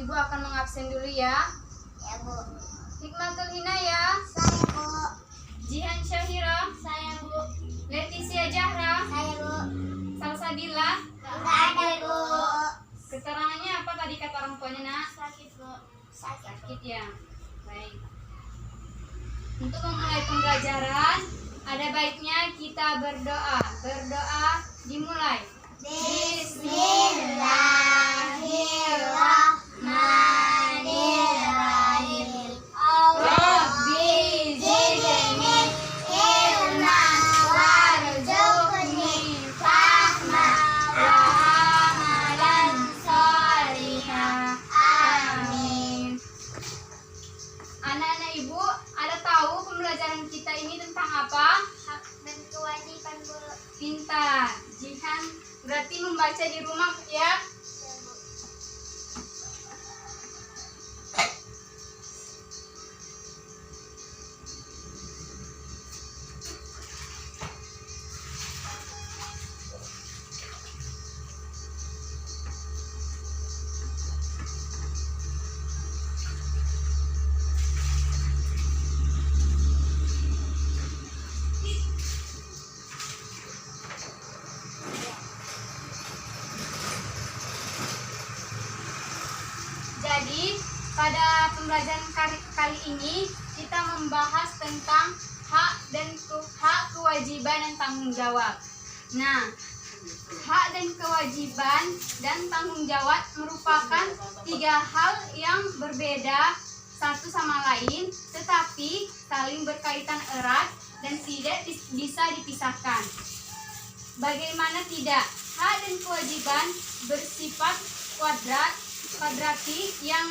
Ibu akan mengabsen dulu ya. Ya, Bu. Hikmatul Hinayah. Saya, Bu. Jihan Syahira. Saya, Bu. Leticia Jahra. Saya, Bu. Salsabila. Enggak ada, Bu. Keterangannya apa tadi kata orang tuanya, Nak? Sakit, Bu. Sakit. Sakit ya. Baik. Untuk memulai pembelajaran, ada baiknya kita berdoa. Berdoa dimulai. Bismillahirrahmanirrahim. Rabbi zidni ilman warzuqni fahma wa amalan sholihan. Amin. Anak-anak Ibu, ada tahu pembelajaran kita ini tentang apa? Hak dan kewajiban, Bu. Pintar. Jihan berarti membaca di rumah ya. Ya, Bu. Jadi pada pembelajaran kali ini kita membahas tentang hak kewajiban dan tanggung jawab. Nah, hak dan kewajiban dan tanggung jawab merupakan tiga hal yang berbeda satu sama lain, tetapi saling berkaitan erat dan tidak bisa dipisahkan. Bagaimana tidak? Hak dan kewajiban bersifat kuadratik yang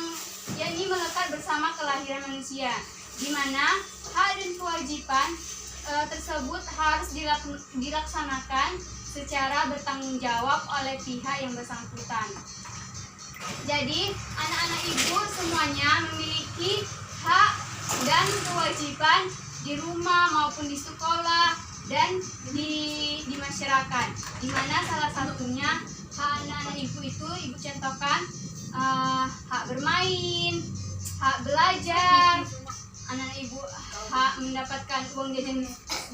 ini melekat bersama kelahiran manusia, di mana hak dan kewajiban tersebut harus dilaksanakan secara bertanggung jawab oleh pihak yang bersangkutan. Jadi anak-anak Ibu semuanya memiliki hak dan kewajiban di rumah maupun di sekolah dan di masyarakat, di mana salah satunya hak anak-anak Ibu itu Ibu contohkan hak bermain, hak belajar, anak Ibu hak mendapatkan uang jajan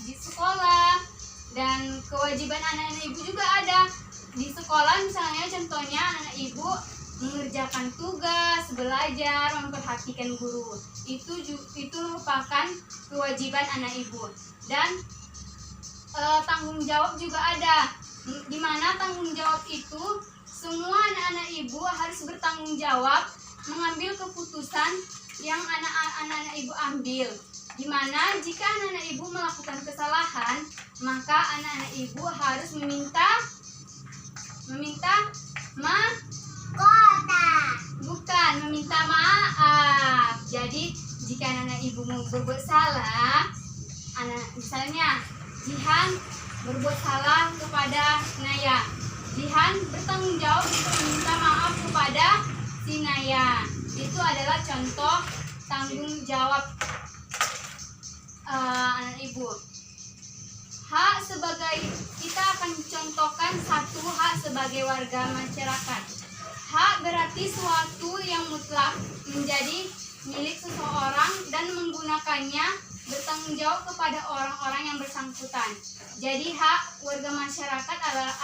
di sekolah, dan kewajiban anak-anak Ibu juga ada di sekolah. Misalnya contohnya anak Ibu mengerjakan tugas, belajar, memperhatikan guru. Itu merupakan kewajiban anak Ibu. Dan tanggung jawab juga ada, di mana tanggung jawab itu semua anak-anak Ibu harus bertanggung jawab mengambil keputusan yang anak-anak Ibu ambil. Di mana jika anak-anak Ibu melakukan kesalahan, maka anak-anak Ibu harus meminta maaf. Jadi jika anak-anak Ibu mau berbuat salah, misalnya Jihan berbuat salah kepada Naya, Jihan bertanggung jawab untuk meminta maaf kepada si Naya. Itu adalah contoh tanggung jawab anak Ibu. Hak sebagai, kita akan contohkan satu hak sebagai warga masyarakat. Hak berarti suatu yang mutlak menjadi milik seseorang dan menggunakannya bertanggung jawab kepada orang-orang yang bersangkutan. Jadi hak warga masyarakat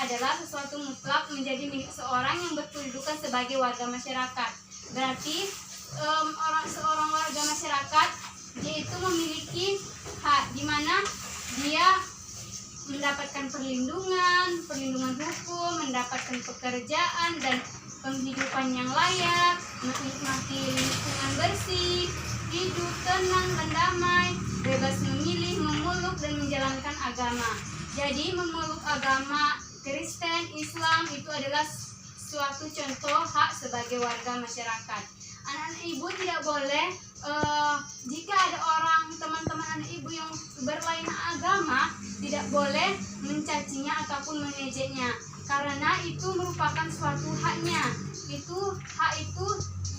adalah sesuatu mutlak menjadi milik seorang yang berkedudukan sebagai warga masyarakat. Berarti seorang warga masyarakat dia itu memiliki hak, di mana dia mendapatkan perlindungan hukum, mendapatkan pekerjaan dan penghidupan yang layak, menikmati lingkungan bersih, hidup tenang dan damai, bebas memilih, memeluk dan menjalankan agama. Jadi memeluk agama Kristen, Islam itu adalah suatu contoh hak sebagai warga masyarakat. Anak-anak Ibu tidak boleh jika ada teman-teman anak Ibu yang berlain agama, tidak boleh mencacinya ataupun mengejeknya, karena itu merupakan suatu haknya. Hak itu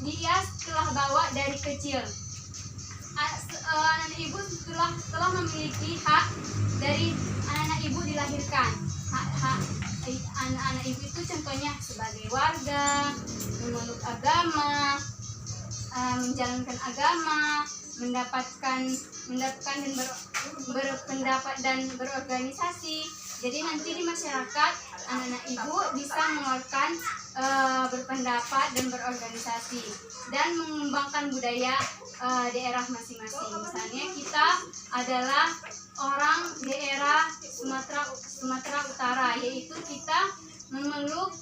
dia telah bawa dari kecil. Anak Ibu telah memiliki hak dari anak Ibu dilahirkan. Hak anak-anak Ibu itu contohnya sebagai warga, memeluk agama, menjalankan agama, mendapatkan dan berpendapat dan berorganisasi. Jadi nanti di masyarakat anak-anak ibu bisa mengeluarkan berpendapat dan berorganisasi dan mengembangkan budaya daerah masing-masing. Misalnya kita adalah orang daerah Sumatera Utara, yaitu kita memeluk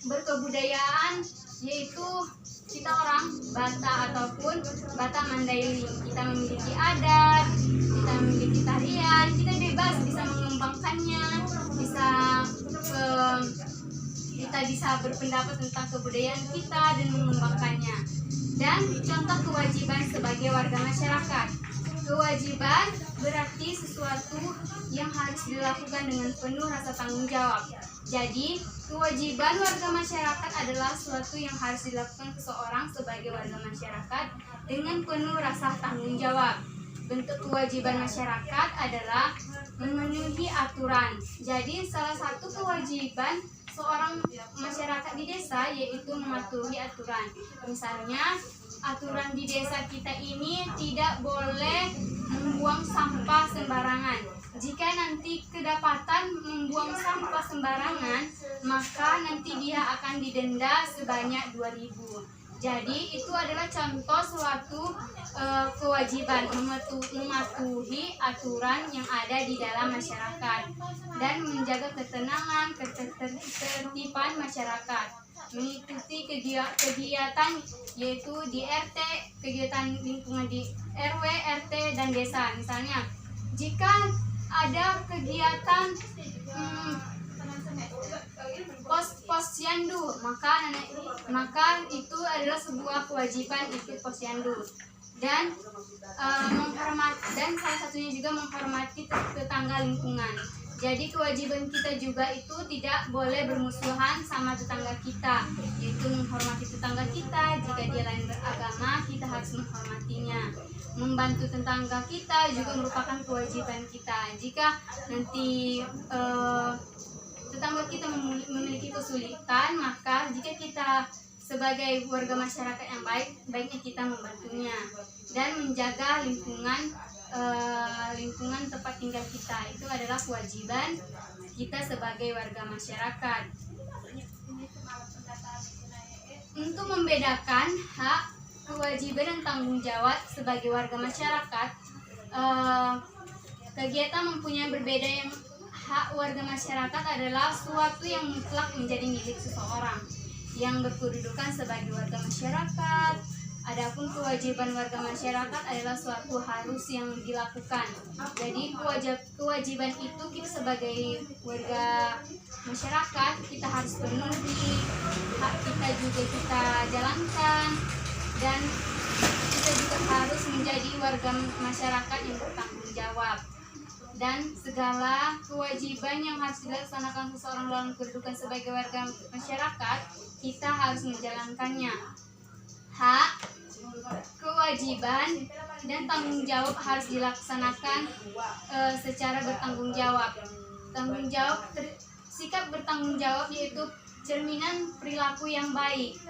berkebudayaan, yaitu kita orang Batak ataupun Batak Mandailing. Kita memiliki adat, kita memiliki tarian, kita bebas bisa mengembangkannya, kita bisa berpendapat tentang kebudayaan kita dan mengembangkannya. Dan contoh kewajiban sebagai warga masyarakat. Kewajiban berarti sesuatu yang harus dilakukan dengan penuh rasa tanggung jawab. Jadi, kewajiban warga masyarakat adalah sesuatu yang harus dilakukan seseorang sebagai warga masyarakat dengan penuh rasa tanggung jawab. Bentuk kewajiban masyarakat adalah memenuhi aturan. Jadi, salah satu kewajiban seorang masyarakat di desa yaitu mematuhi aturan. Misalnya, aturan di desa kita ini tidak boleh membuang sampah sembarangan. Jika nanti kedapatan membuang sampah sembarangan, maka nanti dia akan didenda sebanyak 2.000. Jadi itu adalah contoh suatu kewajiban mematuhi aturan yang ada di dalam masyarakat dan menjaga ketenangan, ketertiban masyarakat. Mengikuti kegiatan yaitu di RT, kegiatan lingkungan di RW, RT, dan desa. Misalnya, jika ada kegiatan posyandu, maka itu adalah sebuah kewajiban ikut posyandu dan salah satunya juga menghormati tetangga lingkungan. Jadi kewajiban kita juga itu tidak boleh bermusuhan sama tetangga kita, yaitu menghormati tetangga kita. Jika dia lain beragama, kita harus menghormatinya. Membantu tetangga kita juga merupakan kewajiban kita. Jika nanti tetangga kita memiliki kesulitan, maka jika kita sebagai warga masyarakat yang baik, baiknya kita membantunya dan menjaga lingkungan tempat tinggal kita. Itu adalah kewajiban kita sebagai warga masyarakat. Untuk membedakan hak, kewajiban, dan tanggung jawab sebagai warga masyarakat, kegiatan mempunyai berbeda. Yang hak warga masyarakat adalah suatu yang mutlak menjadi milik seseorang yang berkedudukan sebagai warga masyarakat. Adapun kewajiban warga masyarakat adalah suatu harus yang dilakukan. Jadi kewajiban itu kita sebagai warga masyarakat kita harus penuhi, hak kita juga kita jalankan, dan kita juga harus menjadi warga masyarakat yang bertanggung jawab. Dan segala kewajiban yang harus dilaksanakan seseorang dalam kedudukan sebagai warga masyarakat, kita harus menjalankannya. Hak, kewajiban, dan tanggung jawab harus dilaksanakan secara bertanggung jawab. Sikap bertanggung jawab yaitu cerminan perilaku yang baik,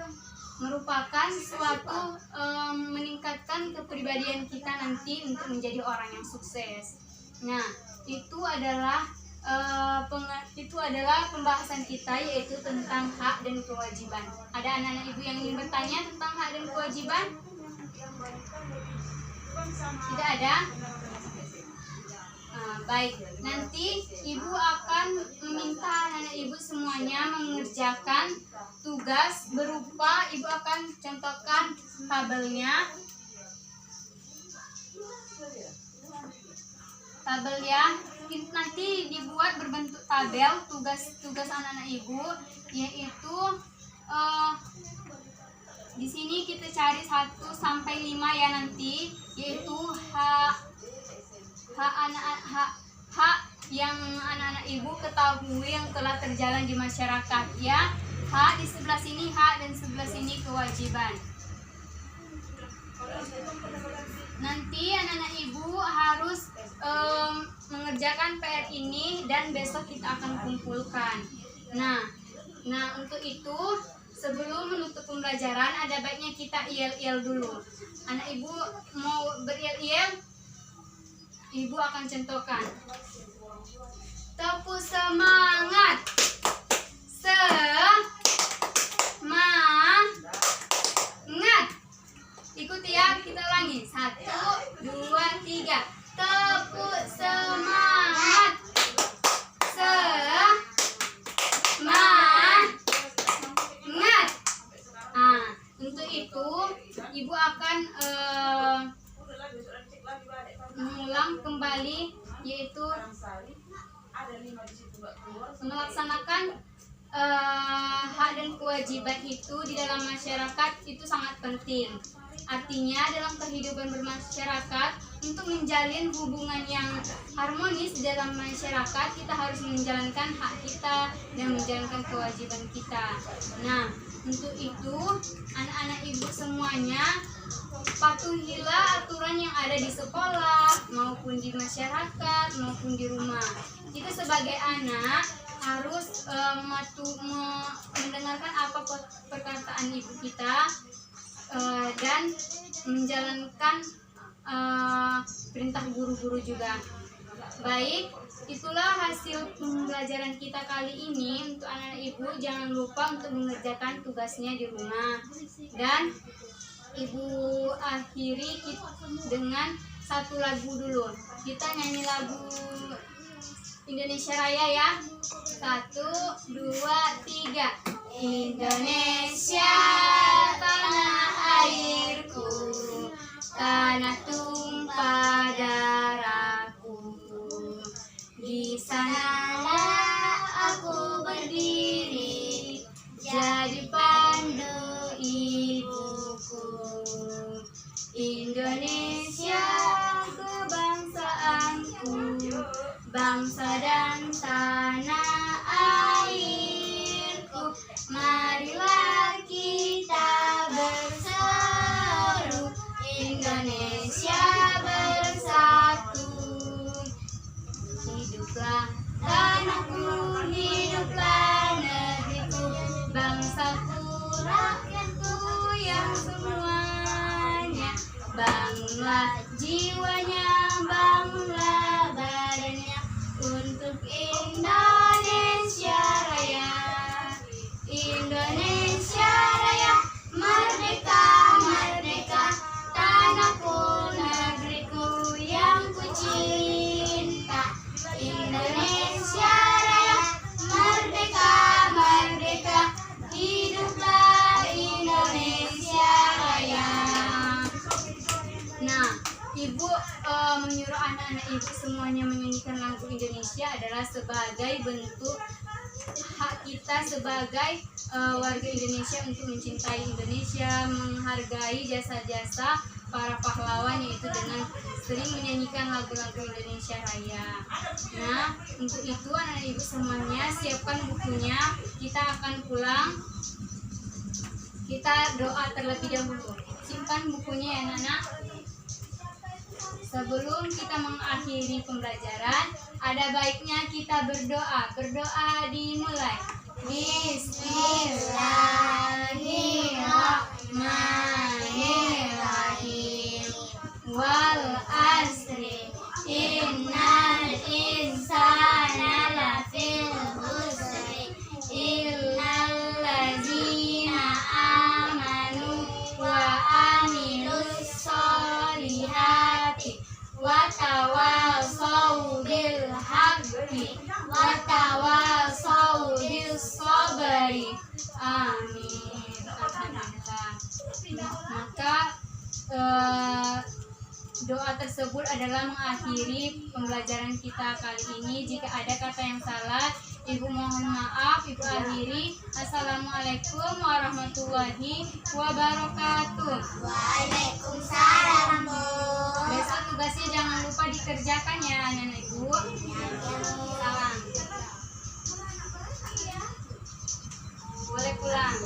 merupakan suatu meningkatkan kepribadian kita nanti untuk menjadi orang yang sukses. Nah, itu adalah pembahasan kita yaitu tentang hak dan kewajiban. Ada anak-anak ibu yang ingin bertanya tentang hak dan kewajiban? Tidak ada? Baik, nanti ibu akan meminta anak-anak ibu semuanya mengerjakan tugas berupa, ibu akan contohkan tabelnya. Nanti dibuat berbentuk tabel tugas anak-anak ibu, yaitu di sini kita cari 1 sampai 5 ya nanti, yaitu hak yang anak-anak ibu ketahui yang telah terjalan di masyarakat ya. Hak di sebelah sini hak dan sebelah sini kewajiban. Nanti anak-anak ibu harus mengerjakan PR ini dan besok kita akan kumpulkan. Nah untuk itu sebelum menutup pembelajaran ada baiknya kita yel-yel dulu. Anak ibu mau beryel-yel, ibu akan contohkan. Tepuk semangat. Semangat. Ikuti ya, kita ulangi. 1, 2, 3. Tepuk semangat. Semangat. Untuk itu ibu akan mengulang kembali, yaitu melaksanakan hak dan kewajiban itu di dalam masyarakat itu sangat penting. Artinya dalam kehidupan bermasyarakat, untuk menjalin hubungan yang harmonis di dalam masyarakat, kita harus menjalankan hak kita dan menjalankan kewajiban kita. Nah, untuk itu anak-anak ibu semuanya, patuhilah aturan yang ada di sekolah maupun di masyarakat maupun di rumah. Kita sebagai anak harus mendengarkan apa perkataan ibu kita dan menjalankan perintah guru-guru juga. Baik, itulah hasil pembelajaran kita kali ini. Untuk anak-anak ibu, jangan lupa untuk mengerjakan tugasnya di rumah. Dan ibu akhiri dengan satu lagu dulu. Kita nyanyi lagu Indonesia Raya ya. 1, 2, 3. Indonesia tanah airku, tanah tumpah darahku. Di sanalah aku berdiri, jadi pandu ibuku. Indonesia kebangsaanku, bangsa dan tanah airku. Marilah kita berseru, Indonesia bersatu. Hiduplah tanahku, hiduplah negeriku, bangsaku, rakyatku yang semuanya. Bangunlah jiwanya, bangunlah badannya untuk Indonesia Raya. Indonesia Raya, merdeka, merdeka, tanahku, negeriku yang ku cinta. Indonesia Raya, merdeka, merdeka, hiduplah Indonesia Raya. Nah, ibu menyuruh anak-anak ibu semuanya menyanyikan lagu Indonesia adalah sebagai bentuk hak kita sebagai warga Indonesia untuk mencintai Indonesia, menghargai jasa-jasa para pahlawan, yaitu dengan sering menyanyikan lagu-lagu Indonesia Raya. Nah, untuk itu anak-anak ibu semuanya siapkan bukunya, kita akan pulang. Kita doa terlebih dahulu. Simpan bukunya ya anak-anak. Sebelum kita mengakhiri pembelajaran, ada baiknya kita berdoa. Berdoa dimulai. Bismillahirrahmanirrahim. Wal asri innal insana lafil khusri illal ladzina amanu wa amilus solihati wa tawassaw bil haqqi wa tawassaw bis sabri. Amin. Alhamdulillah. Maka doa tersebut adalah mengakhiri pembelajaran kita kali ini. Jika ada kata yang salah, ibu mohon maaf. Ibu akhiri. Assalamualaikum warahmatullahi wabarakatuh. Waalaikumsalam, Bu. Besok tugasnya jangan lupa dikerjakan ya anak-anak ibu. Salam. Boleh pulang.